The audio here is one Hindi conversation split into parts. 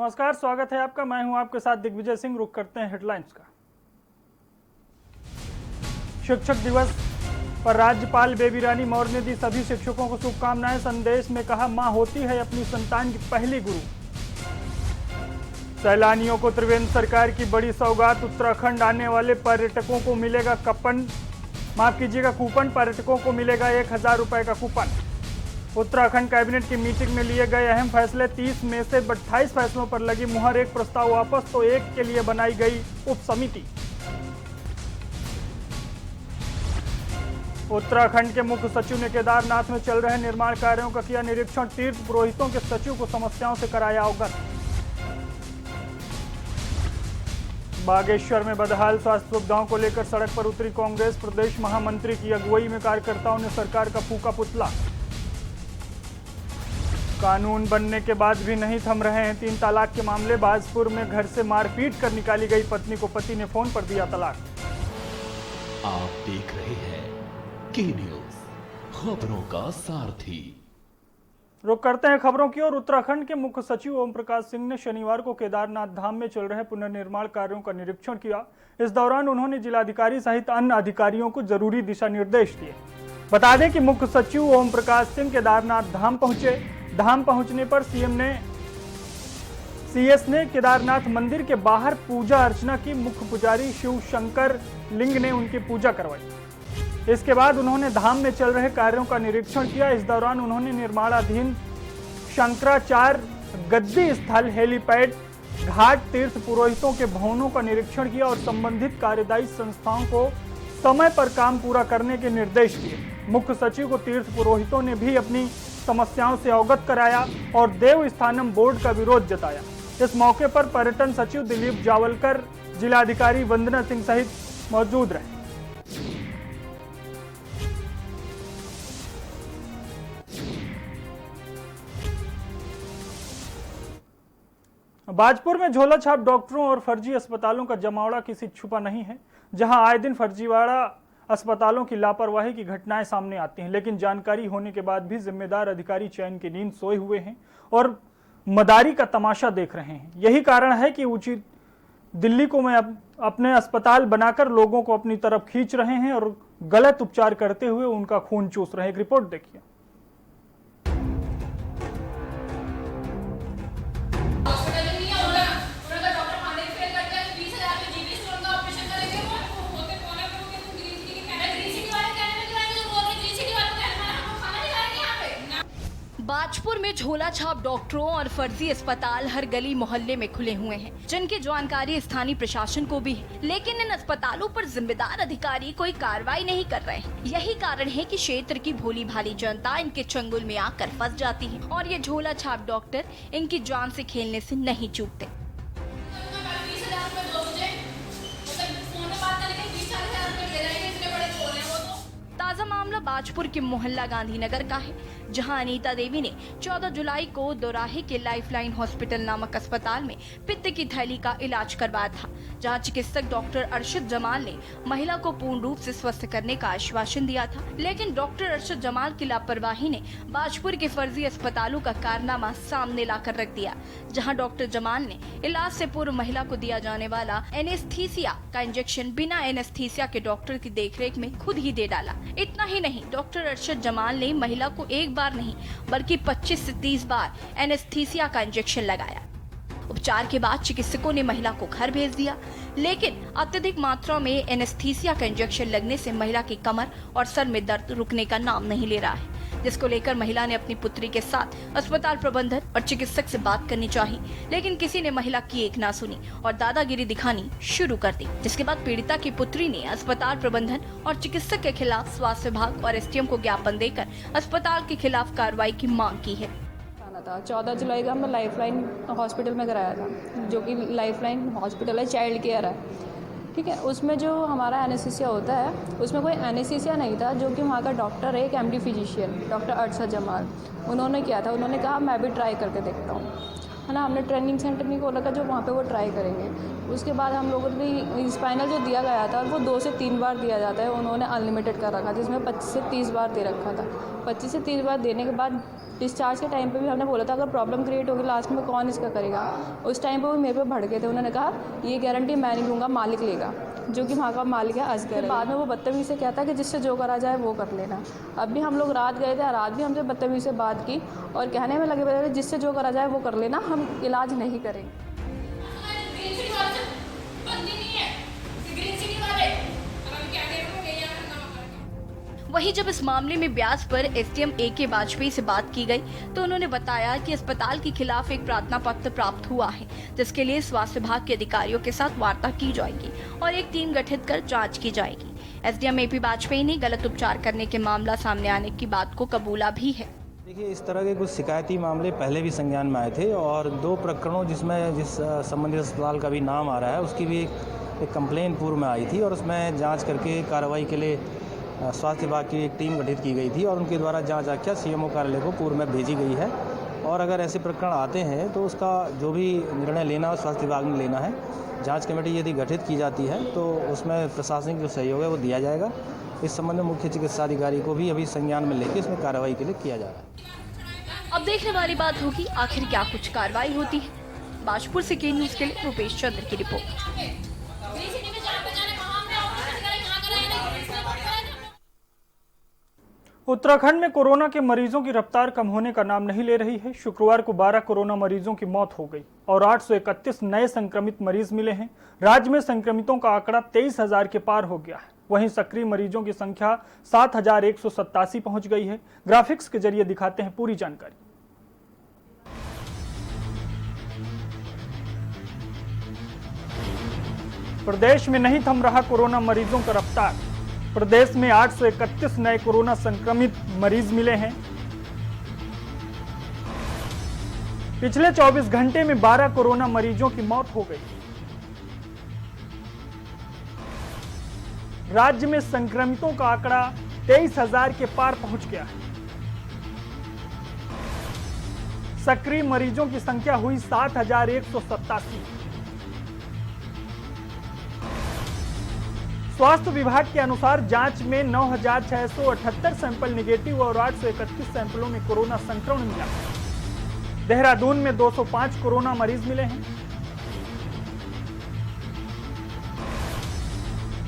नमस्कार, स्वागत है आपका। मैं हूं आपके साथ दिग्विजय सिंह। रुक करते हैं हेडलाइंस का। शिक्षक दिवस पर राज्यपाल बेबी रानी मौर्य ने दी सभी शिक्षकों को शुभकामनाएं। संदेश में कहा, मां होती है अपनी संतान की पहली गुरु। सैलानियों को त्रिवेंद्र सरकार की बड़ी सौगात। उत्तराखंड आने वाले पर्यटकों को मिलेगा कूपन। पर्यटकों को मिलेगा 1000 रुपए का कूपन। उत्तराखंड कैबिनेट की मीटिंग में लिए गए अहम फैसले। 30 में से 28 फैसलों पर लगी मुहर। एक प्रस्ताव वापस तो एक के लिए बनाई गई उप समिति। उत्तराखंड के मुख्य सचिव ने केदारनाथ में चल रहे निर्माण कार्यों का किया निरीक्षण। तीर्थ पुरोहितों के सचिव को समस्याओं से कराया अवगत। बागेश्वर में बदहाल स्वास्थ्य सुविधाओं को लेकर सड़क पर उतरी कांग्रेस। प्रदेश महामंत्री की अगुवाई में कार्यकर्ताओं ने सरकार का फूका पुतला। कानून बनने के बाद भी नहीं थम रहे हैं 3 तलाक के मामले। बाजपुर में घर से मारपीट कर निकाली गई पत्नी को पति ने फोन पर दिया तलाक। आप देख रहे हैं के न्यूज, खबरों का सारथी। रुक करते हैं खबरों की ओर। उत्तराखंड के मुख्य सचिव ओम प्रकाश सिंह ने शनिवार को केदारनाथ धाम में चल रहे पुनर्निर्माण कार्यों का निरीक्षण किया। इस दौरान उन्होंने जिलाधिकारी सहित अन्य अधिकारियों को जरूरी दिशा निर्देश दिए। बता दें कि मुख्य सचिव ओम प्रकाश सिंह केदारनाथ धाम पहुंचे। धाम पहुंचने पर सीएस ने केदारनाथ मंदिर के बाहर पूजा अर्चना की। मुख्य पुजारी शिव शंकर लिंग ने उनकी पूजा करवाई। इसके बाद उन्होंने धाम में चल रहे कार्यों का निरीक्षण किया। इस दौरान उन्होंने निर्माणाधीन शंकराचार्य गद्दी स्थल, हेलीपैड, घाट, तीर्थ पुरोहितों के भवनों का निरीक्षण किया और संबंधित कार्यदायी संस्थाओं को समय पर काम पूरा करने के निर्देश दिए। मुख्य सचिव को तीर्थ पुरोहितों ने भी अपनी समस्याओं से अवगत कराया और देव स्थानम बोर्ड का विरोध जताया। इस मौके पर पर्यटन सचिव दिलीप जावलकर, जिलाधिकारी वंदना सिंह सहित मौजूद रहे। बाजपुर में झोला छाप डॉक्टरों और फर्जी अस्पतालों का जमावड़ा किसी छुपा नहीं है। जहां आए दिन फर्जीवाड़ा अस्पतालों की लापरवाही की घटनाएं सामने आती हैं, लेकिन जानकारी होने के बाद भी जिम्मेदार अधिकारी चैन की नींद सोए हुए हैं और मदारी का तमाशा देख रहे हैं। यही कारण है कि उचित दिल्ली को में अपने अस्पताल बनाकर लोगों को अपनी तरफ खींच रहे हैं और गलत उपचार करते हुए उनका खून चूस रहे हैं। एक रिपोर्ट देखिए। बाजपुर में झोला छाप डॉक्टरों और फर्जी अस्पताल हर गली मोहल्ले में खुले हुए हैं, जिनकी जानकारी स्थानीय प्रशासन को भी है, लेकिन इन अस्पतालों पर जिम्मेदार अधिकारी कोई कार्रवाई नहीं कर रहे हैं। यही कारण है कि क्षेत्र की भोली भाली जनता इनके चंगुल में आकर फंस जाती है और ये झोला छाप डॉक्टर इनकी जान से खेलने से नहीं चूकते। ताजा मामला बाजपुर के मोहल्ला गांधीनगर का है, जहां अनीता देवी ने 14 जुलाई को दोराहे के लाइफलाइन हॉस्पिटल नामक अस्पताल में पित्त की थैली का इलाज करवाया था, जहां चिकित्सक डॉक्टर अरशद जमाल ने महिला को पूर्ण रूप से स्वस्थ करने का आश्वासन दिया था। लेकिन डॉक्टर अरशद जमाल की लापरवाही ने बाजपुर के फर्जी अस्पतालों का कारनामा सामने लाकर रख दिया, जहाँ डॉक्टर जमाल ने इलाज से पूर्व महिला को दिया जाने वाला एनेस्थीसिया का इंजेक्शन बिना एनेस्थीसिया के डॉक्टर की देखरेख में खुद ही दे डाला। इतना ही नहीं, डॉक्टर अरशद जमाल ने महिला को एक बार नहीं बल्कि 25 से 30 बार एनेस्थीसिया का इंजेक्शन लगाया। उपचार के बाद चिकित्सकों ने महिला को घर भेज दिया, लेकिन अत्यधिक मात्रा में एनेस्थीसिया का इंजेक्शन लगने से महिला की कमर और सर में दर्द रुकने का नाम नहीं ले रहा है, जिसको लेकर महिला ने अपनी पुत्री के साथ अस्पताल प्रबंधन और चिकित्सक से बात करनी चाही, लेकिन किसी ने महिला की एक ना सुनी और दादागिरी दिखानी शुरू कर दी, जिसके बाद पीड़िता की पुत्री ने अस्पताल प्रबंधन और चिकित्सक के खिलाफ स्वास्थ्य विभाग और एसडीएम को ज्ञापन देकर अस्पताल के खिलाफ कार्रवाई की मांग की है। 14 जुलाई का मैं लाइफलाइन हॉस्पिटल में कराया था, जो कि लाइफलाइन हॉस्पिटल है, चाइल्ड केयर है, ठीक है। उसमें जो हमारा एनेस्थीसिया होता है, उसमें कोई एनेस्थीसिया नहीं था, जो कि वहाँ का डॉक्टर है, एक MD physician doctor Arshad Jamal, उन्होंने किया था। उन्होंने कहा मैं भी ट्राई करके देखता हूँ, है ना। हमने ट्रेनिंग सेंटर नहीं खोला था जो वहाँ पे वो ट्राई करेंगे। उसके बाद हम लोगों ने स्पाइनल जो दिया गया था वो 2 से 3 बार दिया जाता है, उन्होंने अनलिमिटेड कर रखा, जिसमें 25 से 30 बार दे रखा था। 25 से 30 बार देने के बाद डिस्चार्ज के टाइम पे भी हमने बोला था अगर प्रॉब्लम क्रिएट होगी लास्ट में कौन इसका करेगा। उस टाइम पे वो मेरे पे भड़के थे, उन्होंने कहा ये गारंटी मैं नहीं लूँगा, मालिक लेगा, जो कि वहाँ का मालिक है असगर। बाद में वो बदतमीज़ी से कहता कि जिससे जो करा जाए वो कर लेना। अब भी हम लोग रात गए थे, रात भी हमसे बदतमीज़ी से बात की और कहने में लगे जिससे जो करा जाए वो कर लेना, हम इलाज नहीं करेंगे। वहीं जब इस मामले में ब्याज पर एसडीएम AK वाजपेयी से बात की गई तो उन्होंने बताया कि अस्पताल के खिलाफ एक प्रार्थना पत्र प्राप्त हुआ है, जिसके लिए स्वास्थ्य विभाग के अधिकारियों के साथ वार्ता की जाएगी और एक टीम गठित कर जांच की जाएगी। एसडीएम AP वाजपेयी ने गलत उपचार करने के मामला सामने आने की बात को कबूला भी है। देखिए, इस तरह के कुछ शिकायती मामले पहले भी संज्ञान में आए थे और 2 प्रकरणों जिस संबंधित अस्पताल का भी नाम आ रहा है उसकी भी एक कंप्लेन पूर्व में आई थी और उसमें जांच करके कार्रवाई के लिए स्वास्थ्य विभाग की एक टीम गठित की गई थी और उनके द्वारा जांच आख्या CMO कार्यालय को पूर्व में भेजी गई है। और अगर ऐसे प्रकरण आते हैं तो उसका जो भी निर्णय लेना हो स्वास्थ्य विभाग ने लेना है। जांच कमेटी यदि गठित की जाती है तो उसमें प्रशासनिक जो सहयोग है वो दिया जाएगा। इस संबंध में मुख्य चिकित्सा अधिकारी को भी अभी संज्ञान में लेकर इसमें कार्रवाई के लिए किया जा रहा है। अब देखने वाली बात होगी आखिर क्या कुछ कार्रवाई होती है। बाजपुर से के न्यूज़ के लिए रूपेश चंद्र की रिपोर्ट। उत्तराखंड में कोरोना के मरीजों की रफ्तार कम होने का नाम नहीं ले रही है। शुक्रवार को 12 कोरोना मरीजों की मौत हो गई और 831 नए संक्रमित मरीज मिले हैं। राज्य में संक्रमितों का आंकड़ा 23,000 के पार हो गया है। वहीं सक्रिय मरीजों की संख्या 7,187 पहुंच गई है। ग्राफिक्स के जरिए दिखाते हैं पूरी जानकारी। प्रदेश में नहीं थम रहा कोरोना मरीजों का रफ्तार। प्रदेश में 831 नए कोरोना संक्रमित मरीज मिले हैं। पिछले 24 घंटे में 12 कोरोना मरीजों की मौत हो गई। राज्य में संक्रमितों का आंकड़ा 23,000 के पार पहुंच गया है। सक्रिय मरीजों की संख्या हुई 7,187। स्वास्थ्य विभाग के अनुसार जांच में 9,678 सैंपल निगेटिव और 831 सैंपलों में कोरोना संक्रमण मिला। देहरादून में 205 कोरोना मरीज मिले हैं।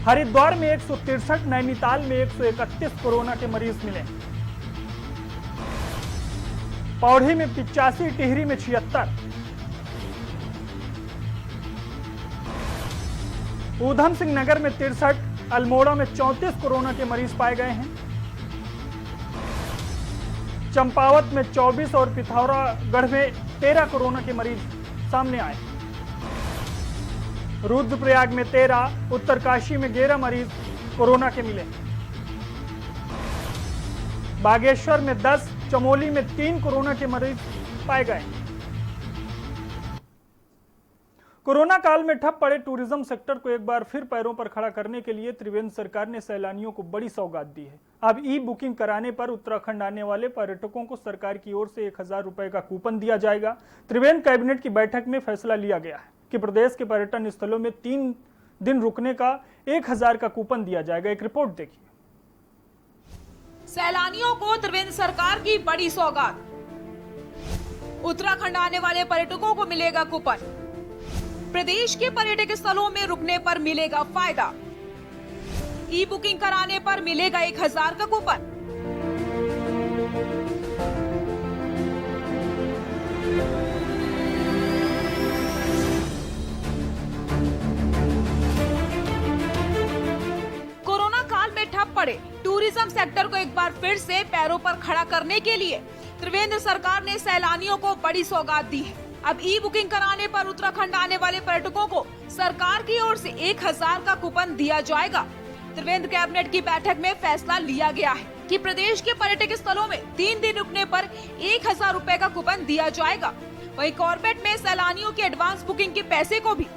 हरिद्वार में 163, नैनीताल में 131 कोरोना के मरीज मिले। पौड़ी में 85, टिहरी में 76, ऊधम सिंह नगर में 63, अल्मोड़ा में 34 कोरोना के मरीज पाए गए हैं। चंपावत में 24 और पिथौरागढ़ में 13 कोरोना के मरीज सामने आए। रुद्रप्रयाग में 13, उत्तरकाशी में 11 मरीज कोरोना के मिले। बागेश्वर में 10, चमोली में 3 कोरोना के मरीज पाए गए। कोरोना काल में ठप पड़े टूरिज्म सेक्टर को एक बार फिर पैरों पर खड़ा करने के लिए त्रिवेंद्र सरकार ने सैलानियों को बड़ी सौगात दी है। अब बुकिंग कराने पर उत्तराखंड आने वाले पर्यटकों को सरकार की ओर से 1,000 रुपए का कूपन दिया जाएगा। त्रिवेंद्र कैबिनेट की बैठक में फैसला लिया गया है कि प्रदेश के पर्यटन स्थलों में 3 दिन रुकने का 1,000 का कूपन दिया जाएगा। एक रिपोर्ट देखिए। सैलानियों को त्रिवेंद्र सरकार की बड़ी सौगात। उत्तराखंड आने वाले पर्यटकों को मिलेगा कूपन। प्रदेश के पर्यटक स्थलों में रुकने पर मिलेगा फायदा। बुकिंग कराने पर मिलेगा 1,000 का कूपन। कोरोना काल में ठप पड़े टूरिज्म सेक्टर को एक बार फिर से पैरों पर खड़ा करने के लिए त्रिवेंद्र सरकार ने सैलानियों को बड़ी सौगात दी है। अब बुकिंग कराने पर उत्तराखंड आने वाले पर्यटकों को सरकार की ओर से 1,000 का कूपन दिया जाएगा। त्रिवेंद्र कैबिनेट की बैठक में फैसला लिया गया है कि प्रदेश के पर्यटक स्थलों में 3 दिन रुकने पर 1,000 रुपए का कूपन दिया जाएगा। वहीं कॉर्बेट में सैलानियों की एडवांस बुकिंग के पैसे को भी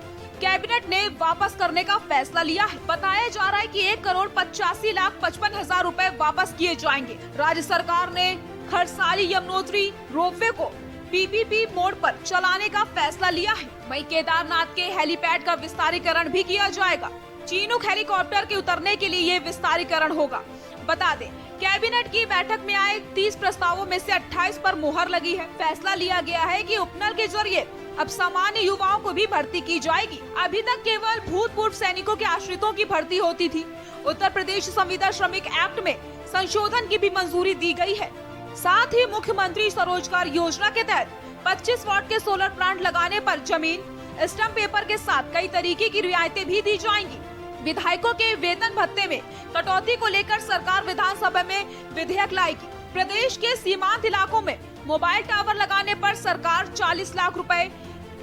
कैबिनेट ने वापस करने का फैसला लिया है। बताया जा रहा है कि 1,85,55,000 रुपए वापस किए जाएंगे। राज्य सरकार ने खरसाली यमुनोत्री रोपवे को PPP मोड पर चलाने का फैसला लिया है। वहीं केदारनाथ के हेलीपैड का विस्तारीकरण भी किया जाएगा। चीनूक हेलीकॉप्टर के उतरने के लिए ये विस्तारीकरण होगा। बता दें कैबिनेट की बैठक में आए 30 प्रस्तावों में से 28 पर मुहर लगी है। फैसला लिया गया है कि उपनल के जरिए अब सामान्य युवाओं को भी भर्ती की जाएगी। अभी तक केवल भूतपूर्व सैनिकों के आश्रितों की भर्ती होती थी। उत्तर प्रदेश संविदा श्रमिक एक्ट में संशोधन की भी मंजूरी दी गई है। साथ ही मुख्यमंत्री स्वरोजगार योजना के तहत 25 वाट के सोलर प्लांट लगाने पर जमीन, स्टैम्प पेपर के साथ कई तरीके की रियायतें भी दी जाएंगी। विधायकों के वेतन भत्ते में कटौती को लेकर सरकार विधानसभा में विधेयक लाएगी। प्रदेश के सीमांत इलाकों में मोबाइल टावर लगाने पर सरकार 40 लाख रुपए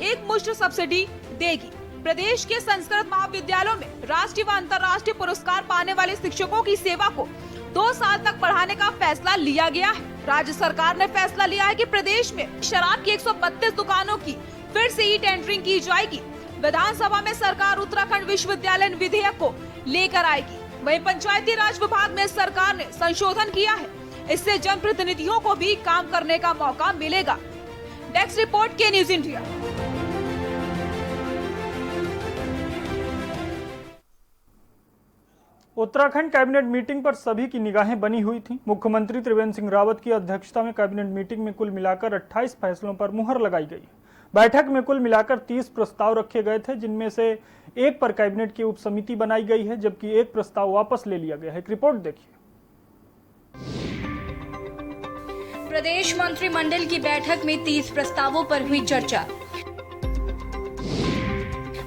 एक मुश्त सब्सिडी देगी। प्रदेश के संस्कृत महाविद्यालयों में राष्ट्रीय व अंतर्राष्ट्रीय पुरस्कार पाने वाले शिक्षकों की सेवा को 2 साल तक बढ़ाने का फैसला लिया गया है। राज्य सरकार ने फैसला लिया है कि प्रदेश में शराब की 132 दुकानों की फिर से ई टेंडरिंग की जाएगी। विधानसभा में सरकार उत्तराखंड विश्वविद्यालय विधेयक को लेकर आएगी। वहीं पंचायती राज विभाग में सरकार ने संशोधन किया है। इससे जनप्रतिनिधियों को भी काम करने का मौका मिलेगा। डेस्क रिपोर्ट के news India. Uttarakhand cabinet meeting पर सभी की निगाहें बनी हुई थी। मुख्यमंत्री त्रिवेंद्र सिंह रावत की अध्यक्षता में कैबिनेट मीटिंग में कुल मिलाकर 28 फैसलों पर मुहर लगाई गई। बैठक में कुल मिलाकर 30 प्रस्ताव रखे गए थे, जिनमें से एक पर कैबिनेट की उप समिति बनाई गई है, जबकि एक प्रस्ताव वापस ले लिया गया है। एक रिपोर्ट देखिए। प्रदेश मंत्रिमंडल की बैठक में 30 प्रस्तावों पर हुई चर्चा।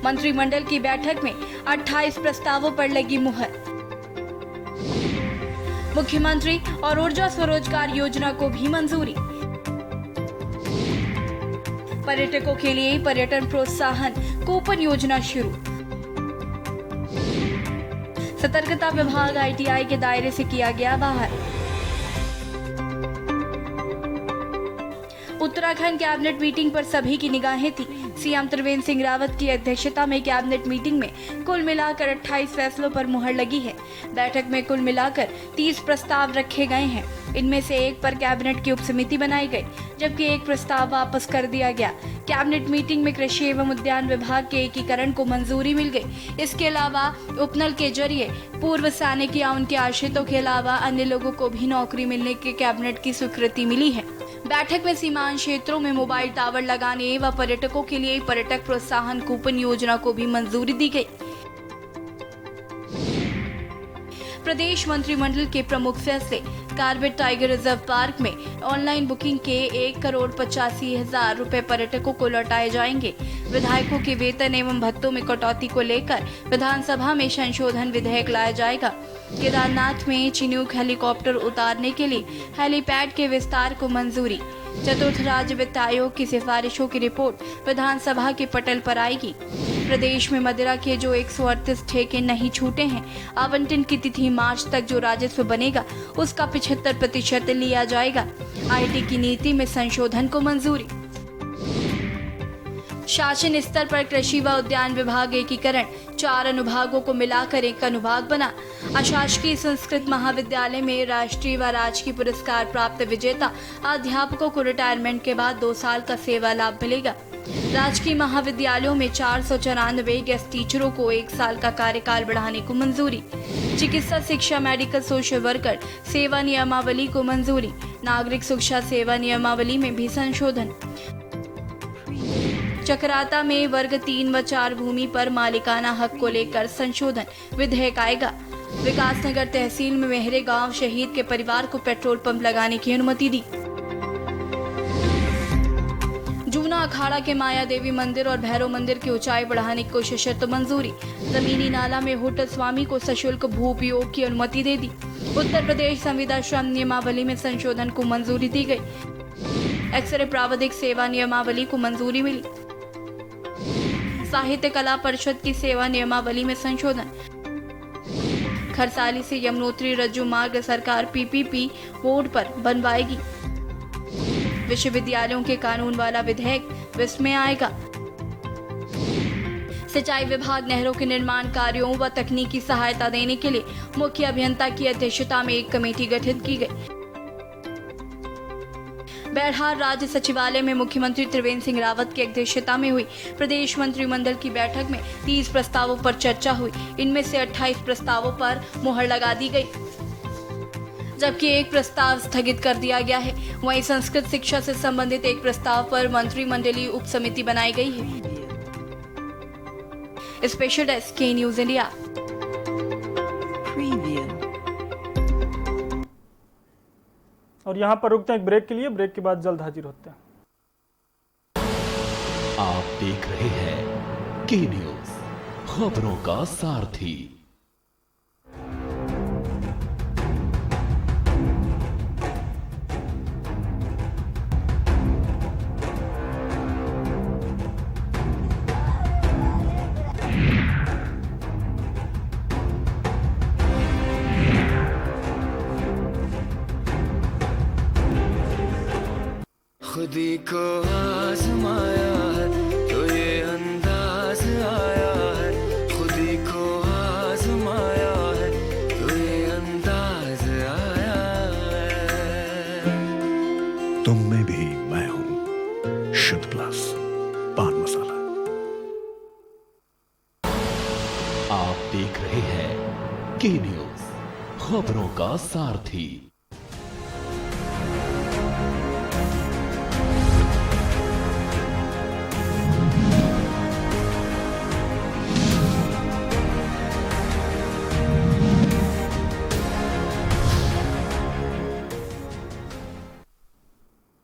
मंत्रिमंडल की बैठक में 28 प्रस्तावों पर लगी मुहर। मुख्यमंत्री और ऊर्जा स्वरोजगार योजना को भी मंजूरी। पर्यटकों के लिए पर्यटन प्रोत्साहन कूपन योजना शुरू। सतर्कता विभाग ITI के दायरे से किया गया बाहर। उत्तराखंड कैबिनेट मीटिंग पर सभी की निगाहें थी। सीएम त्रिवेंद्र सिंह रावत की अध्यक्षता में कैबिनेट मीटिंग में कुल मिलाकर 28 फैसलों पर मुहर लगी है। बैठक में कुल मिलाकर 30 प्रस्ताव रखे गए हैं। इनमें से एक पर कैबिनेट की उप समिति बनाई गई, जबकि एक प्रस्ताव वापस कर दिया गया। कैबिनेट मीटिंग में कृषि एवं उद्यान विभाग के एकीकरण को मंजूरी मिल गई। इसके अलावा उपनल के जरिए पूर्व सैनिक या उनके आश्रितों के अलावा अन्य लोगों को भी नौकरी मिलने के कैबिनेट की स्वीकृति मिली है। बैठक में सीमांत क्षेत्रों में मोबाइल टावर लगाने व पर्यटकों के लिए पर्यटक प्रोत्साहन कूपन योजना को भी मंजूरी दी गई। प्रदेश मंत्रिमंडल के प्रमुख फैसले। कार्बेट टाइगर रिजर्व पार्क में ऑनलाइन बुकिंग के 1,85,00,000 रुपए पर्यटकों को लौटाए जाएंगे। विधायकों के वेतन एवं भत्तों में कटौती को लेकर विधानसभा में संशोधन विधेयक लाया जाएगा। केदारनाथ में चिनूक हेलीकॉप्टर उतारने के लिए हेलीपैड के विस्तार को मंजूरी। चतुर्थ राज्य वित्त आयोग की सिफारिशों की रिपोर्ट विधानसभा के पटल पर आएगी। प्रदेश में मदिरा के जो 138 ठेके नहीं छूटे हैं, आवंटन की तिथि मार्च तक जो राजस्व बनेगा उसका 75% लिया जाएगा। IT की नीति में संशोधन को मंजूरी। शासन स्तर पर कृषि व उद्यान विभाग एकीकरण, 4 अनुभागों को मिलाकर एक अनुभाग बना। अशासकीय संस्कृत महाविद्यालय में राष्ट्रीय व राजकीय पुरस्कार प्राप्त विजेता अध्यापकों को रिटायरमेंट के बाद 2 साल का सेवा लाभ मिलेगा। राजकीय महाविद्यालयों में 494 गेस्ट टीचरों को 1 साल का कार्यकाल बढ़ाने को मंजूरी। चिकित्सा शिक्षा मेडिकल सोशल वर्कर सेवा नियमावली को मंजूरी। नागरिक शिक्षा सेवा नियमावली में भी संशोधन। चक्राता में वर्ग 3 व 4 भूमि पर मालिकाना हक को लेकर संशोधन विधेयक आएगा। विकासनगर तहसील में मेहरे गांव शहीद के परिवार को पेट्रोल पंप लगाने की अनुमति दी। जूना अखाड़ा के माया देवी मंदिर और भैरव मंदिर की ऊंचाई बढ़ाने की सशर्त मंजूरी। जमीनी नाला में होटल स्वामी को सशुल्क भू उपयोग की अनुमति दे दी। उत्तर प्रदेश संविदा श्रम नियमावली में संशोधन को मंजूरी दी गई। एक्सरे प्रावधिक सेवा नियमावली को मंजूरी मिली। साहित्य कला परिषद की सेवा नियमावली में संशोधन। खरसाली से यमुनोत्री रज्जू मार्ग सरकार PPP बोर्ड पर बनवाएगी। विश्वविद्यालयों के कानून वाला विधेयक विस्मय आएगा। सिंचाई विभाग नहरों के निर्माण कार्यों व तकनीकी सहायता देने के लिए मुख्य अभियंता की अध्यक्षता में एक कमेटी गठित की गई। बिहार राज्य सचिवालय में मुख्यमंत्री त्रिवेंद्र सिंह रावत की अध्यक्षता में हुई प्रदेश मंत्रिमंडल की बैठक में 30 प्रस्तावों पर चर्चा हुई। इनमें से 28 प्रस्तावों पर मुहर लगा दी गई, जबकि एक प्रस्ताव स्थगित कर दिया गया है। वहीं संस्कृत शिक्षा से संबंधित एक प्रस्ताव पर मंत्रिमंडलीय उप समिति बनाई गई है। स्पेशल डेस्क के न्यूज इंडिया। और यहाँ पर रुकते हैं एक ब्रेक के लिए, ब्रेक के बाद जल्द हाजिर होते हैं। आप देख रहे हैं के न्यूज, खबरों का सारथी। खुदी को आजमाया है तो ये अंदाज आया है, खुदी को आजमाया है तो ये अंदाज आया है। तुम में भी मैं हूं, शुद्ध प्लस पान मसाला। आप देख रहे हैं के न्यूज, खबरों का सारथी।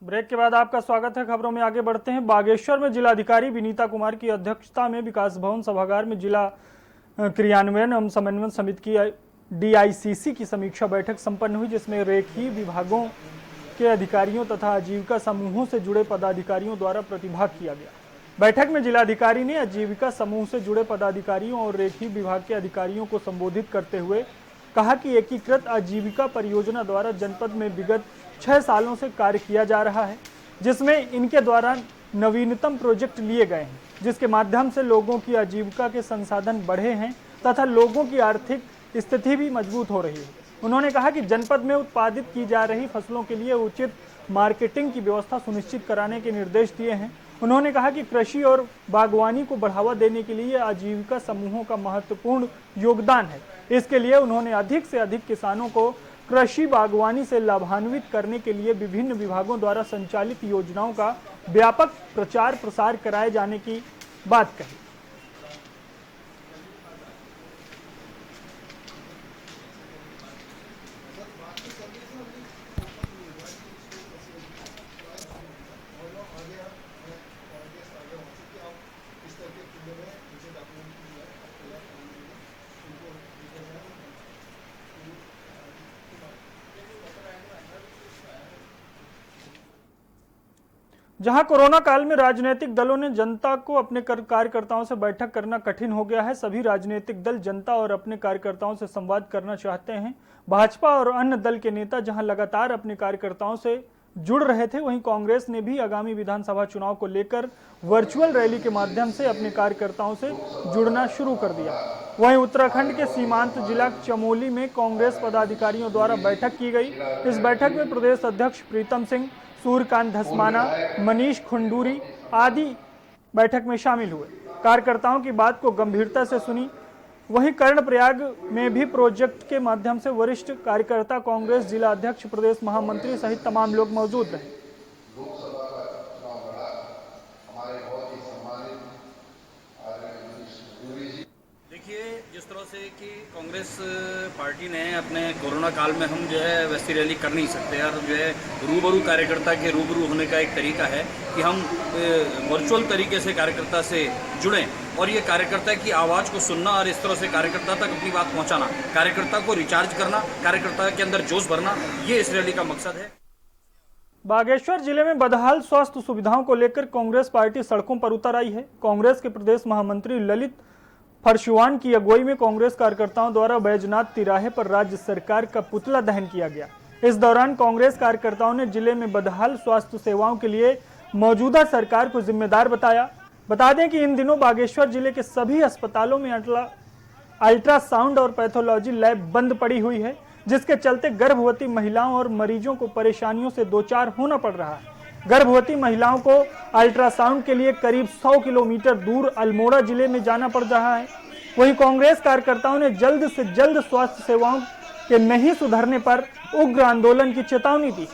ब्रेक के बाद आपका स्वागत है। खबरों में आगे बढ़ते हैं। बागेश्वर में जिलाधिकारी विनीता कुमार की अध्यक्षता में विकास भवन सभागार में जिला क्रियान्वयन एवं समन्वय समिति की DICC की समीक्षा बैठक संपन्न हुई, जिसमें रेखीय विभागों के अधिकारियों तथा आजीविका समूहों से जुड़े पदाधिकारियों द्वारा प्रतिभाग किया गया। बैठक में जिलाधिकारी ने आजीविका समूह से जुड़े पदाधिकारियों और रेखीय विभाग के अधिकारियों को संबोधित करते हुए कहा कि एकीकृत आजीविका परियोजना द्वारा जनपद में विगत 6 सालों से कार्य किया जा रहा है, जिसमें इनके द्वारा नवीनतम प्रोजेक्ट लिए गए हैं, जिसके माध्यम से लोगों की आजीविका के संसाधन बढ़े हैं तथा लोगों की आर्थिक स्थिति भी मजबूत हो रही है। उन्होंने कहा कि जनपद में उत्पादित की जा रही फसलों के लिए उचित मार्केटिंग की व्यवस्था सुनिश्चित कराने के निर्देश दिए हैं। उन्होंने कहा कि कृषि और बागवानी को बढ़ावा देने के लिए आजीविका समूहों का महत्वपूर्ण योगदान है। इसके लिए उन्होंने अधिक से अधिक किसानों को कृषि बागवानी से लाभान्वित करने के लिए विभिन्न विभागों द्वारा संचालित योजनाओं का व्यापक प्रचार प्रसार कराए जाने की बात कही। जहां कोरोना काल में राजनीतिक दलों ने जनता को अपने कार्यकर्ताओं से बैठक करना कठिन हो गया है, सभी राजनीतिक दल जनता और अपने कार्यकर्ताओं से संवाद करना चाहते हैं। भाजपा और अन्य दल के नेता जहां लगातार अपने कार्यकर्ताओं से जुड़ रहे थे, वहीं कांग्रेस ने भी आगामी विधानसभा चुनाव को लेकर वर्चुअल रैली के माध्यम से अपने कार्यकर्ताओं से जुड़ना शुरू कर दिया। वहीं उत्तराखंड के सीमांत जिला चमोली में कांग्रेस पदाधिकारियों द्वारा बैठक की गई। इस बैठक में प्रदेश अध्यक्ष प्रीतम सिंह, सूर्यकांत धस्माना, मनीष खुंडूरी आदि बैठक में शामिल हुए। कार्यकर्ताओं की बात को गंभीरता से सुनी। वहीं कर्णप्रयाग में भी प्रोजेक्ट के माध्यम से वरिष्ठ कार्यकर्ता, कांग्रेस जिला अध्यक्ष, प्रदेश महामंत्री सहित तमाम लोग मौजूद रहे। देखिए, जिस तरह से कि कांग्रेस पार्टी ने अपने कोरोना काल में हम जो है वैसी रैली कर नहीं सकते और जो है रूबरू कार्यकर्ता के रूबरू होने का एक तरीका है कि हम वर्चुअल तरीके से कार्यकर्ता से जुड़ें और ये कार्यकर्ता की आवाज़ को सुनना और इस तरह से कार्यकर्ता तक अपनी बात पहुंचाना, कार्यकर्ता को रिचार्ज करना, कार्यकर्ता के अंदर जोश भरना, ये इस रैली का मकसद है। बागेश्वर जिले में बदहाल स्वास्थ्य सुविधाओं को लेकर कांग्रेस पार्टी सड़कों पर उतर आई है। कांग्रेस के प्रदेश महामंत्री ललित फरशुआन की अगुवाई में कांग्रेस कार्यकर्ताओं द्वारा बैजनाथ तिराहे पर राज्य सरकार का पुतला दहन किया गया। इस दौरान कांग्रेस कार्यकर्ताओं ने जिले में बदहाल स्वास्थ्य सेवाओं के लिए मौजूदा सरकार को जिम्मेदार बताया। बता दें कि इन दिनों बागेश्वर जिले के सभी अस्पतालों में अल्ट्रासाउंड और पैथोलॉजी लैब बंद पड़ी हुई है, जिसके चलते गर्भवती महिलाओं और मरीजों को परेशानियों से दो चार होना पड़ रहा है। गर्भवती महिलाओं को अल्ट्रासाउंड के लिए करीब 100 किलोमीटर दूर अल्मोड़ा जिले में जाना पड़ रहा है। वहीं कांग्रेस कार्यकर्ताओं ने जल्द से जल्द स्वास्थ्य सेवाओं कि नहीं सुधरने पर उग्र आंदोलन की चेतावनी दी।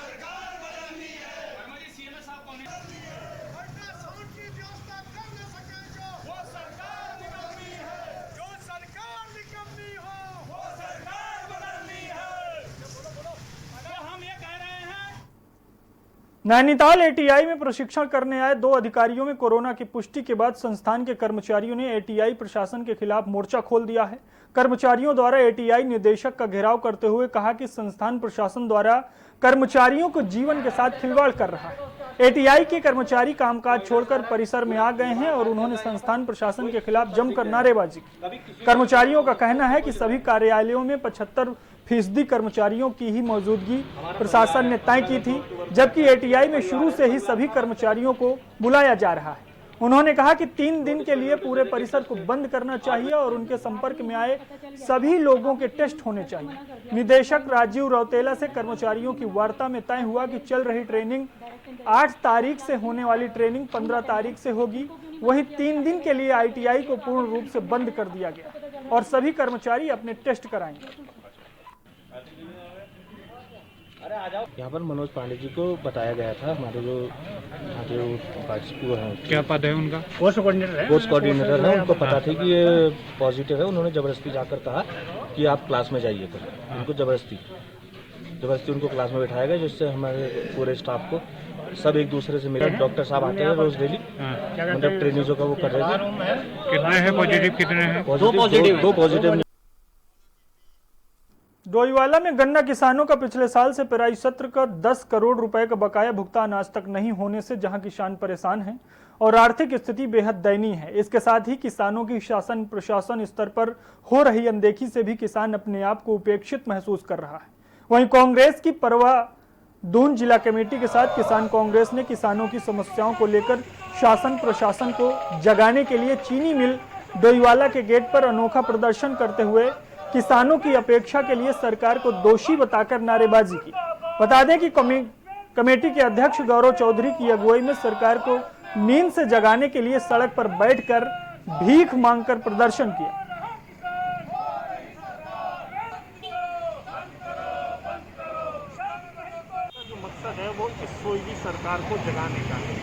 नैनीताल एटीआई में प्रशिक्षण करने आए 2 अधिकारियों में कोरोना की पुष्टि के बाद संस्थान के कर्मचारियों ने एटीआई प्रशासन के खिलाफ मोर्चा खोल दिया है। कर्मचारियों द्वारा एटीआई निदेशक का घेराव करते हुए कहा कि संस्थान प्रशासन द्वारा कर्मचारियों को जीवन के साथ खिलवाड़ कर रहा है। एटीआई के कर्मचारी कामकाज छोड़कर परिसर में आ गए हैं और उन्होंने संस्थान प्रशासन के खिलाफ जमकर नारेबाजी की। कर्मचारियों का कहना है कि सभी कार्यालयों में 75% कर्मचारियों की ही मौजूदगी प्रशासन ने तय की थी, जबकि एटीआई में शुरू से ही सभी कर्मचारियों को बुलाया जा रहा है। उन्होंने कहा कि 3 दिन के लिए पूरे परिसर को बंद करना चाहिए और उनके संपर्क में आए सभी लोगों के टेस्ट होने चाहिए। निदेशक राजीव रौतेला से कर्मचारियों की वार्ता में तय हुआ कि चल रही ट्रेनिंग 8 तारीख से होने वाली ट्रेनिंग 15 तारीख से होगी। वहीं 3 दिन के लिए आईटीआई को पूर्ण रूप से बंद कर दिया गया और सभी कर्मचारी अपने टेस्ट कराएंगे। यहाँ पर मनोज पांडे जी को बताया गया था, हमारे जो हैं, क्या पद है उनका? पोस्ट कोऑर्डिनेटर है। उनको पता थी कि ये पॉजिटिव है। उन्होंने जबरदस्ती जाकर कहा कि आप क्लास में जाइए। तो उनको जबरदस्ती उनको क्लास में बिठाया गया, जिससे हमारे पूरे स्टाफ को सब एक दूसरे से मिले। डॉक्टर साहब आते हैं रोज डेली, मतलब ट्रेनिंग जो का वो कर रहे थे। कितने हैं पॉजिटिव? कितने हैं? दो पॉजिटिव। डोईवाला में गन्ना किसानों का पिछले साल से पेराई सत्र का 10 करोड़ रुपए का बकाया भुगतान आज तक नहीं होने से जहां किसान परेशान हैं और आर्थिक स्थिति बेहद दयनीय है। इसके साथ ही किसानों की शासन प्रशासन स्तर पर हो रही अनदेखी से भी किसान अपने आप को उपेक्षित महसूस कर रहा है। वहीं कांग्रेस की परवा दून जिला कमेटी के साथ किसान कांग्रेस ने किसानों की समस्याओं को लेकर शासन प्रशासन को जगाने के लिए चीनी मिल डोईवाला के गेट पर अनोखा प्रदर्शन करते हुए किसानों की अपेक्षा के लिए सरकार को दोषी बताकर नारेबाजी की। बता दें कि कमेटी के अध्यक्ष गौरव चौधरी की अगुवाई में सरकार को नींद से जगाने के लिए सड़क पर बैठकर भीख मांगकर प्रदर्शन किया। जो मकसद है वो इस सोई सरकार को जगाने का है।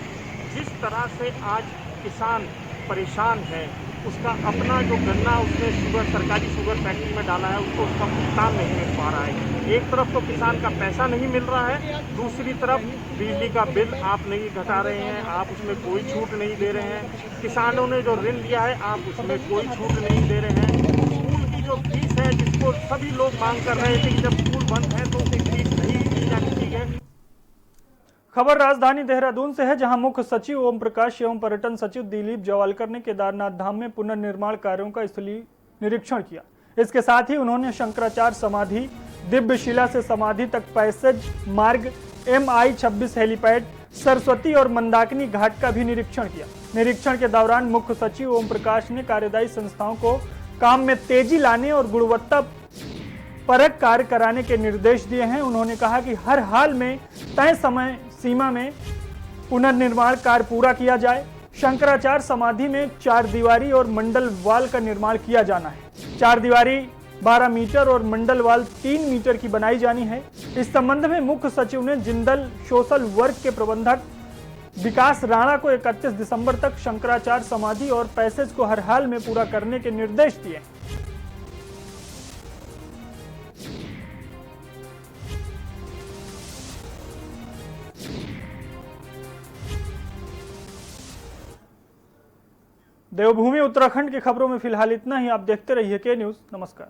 जिस तरह से आज किसान परेशान है, उसका अपना जो गन्ना उसने सरकारी शुगर फैक्ट्री में डाला है, उसको उसका भुगतान नहीं मिल पा रहा है। एक तरफ तो किसान का पैसा नहीं मिल रहा है, दूसरी तरफ बिजली का बिल आप नहीं घटा रहे हैं, आप उसमें कोई छूट नहीं दे रहे हैं। किसानों ने जो ऋण लिया है आप उसमें कोई छूट नहीं दे रहे हैं। स्कूल की जो फीस है, जिसको सभी लोग मांग कर रहे थे कि जब स्कूल बंद है तो उसकी फीस नहीं दी जानी चाहिए। खबर राजधानी देहरादून से है, जहां मुख्य सचिव ओम प्रकाश एवं पर्यटन सचिव दिलीप जवालकर ने केदारनाथ धाम में पुनर्निर्माण कार्यों का स्थलीय निरीक्षण किया। इसके साथ ही उन्होंने शंकराचार्य समाधि, दिव्य शिला से समाधि तक पैसेज मार्ग, MI 26 हेलीपैड, सरस्वती और मंदाकिनी घाट का भी निरीक्षण किया। निरीक्षण के दौरान मुख्य सचिव ओम प्रकाश ने कार्यदायी संस्थाओं को काम में तेजी लाने और गुणवत्ता परक कार्य कराने के निर्देश दिए हैं। उन्होंने कहा कि हर हाल में तय समय सीमा में पुनर्निर्माण कार्य पूरा किया जाए। शंकराचार्य समाधि में 4 दीवारी और मंडल वाल का निर्माण किया जाना है। 4 दीवारी 12 मीटर और मंडल वाल 3 मीटर की बनाई जानी है। इस संबंध में मुख्य सचिव ने जिंदल सोशल वर्क के प्रबंधक विकास राणा को 31 दिसंबर तक शंकराचार्य समाधि और पैसेज को हर हाल में पूरा करने के निर्देश दिए। देवभूमि उत्तराखंड की खबरों में फिलहाल इतना ही। आप देखते रहिए के न्यूज़। नमस्कार।